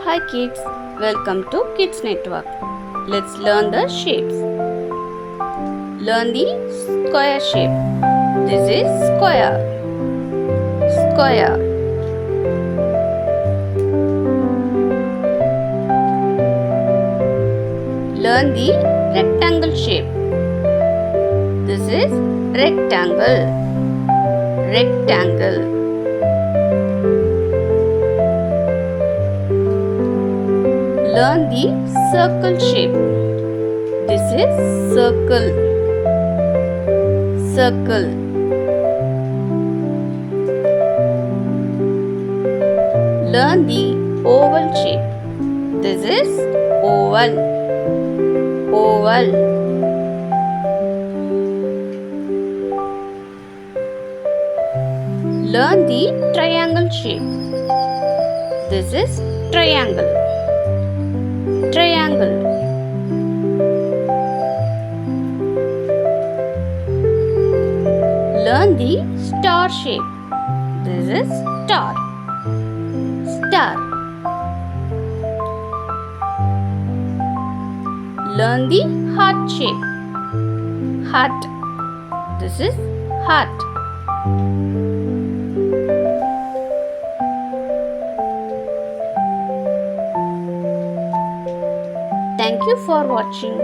Hi kids, welcome to Kids Network. Let's learn the shapes. Learn the square shape. This is square. Square. Learn the rectangle shape. This is rectangle. Rectangle. Learn the circle shape. This is circle. Circle. Learn the oval shape. This is oval. Oval. Learn the triangle shape. This is triangle. Triangle. Learn the star shape. This is star. Star. Learn the heart shape. Heart. This is heart. Thank you for watching.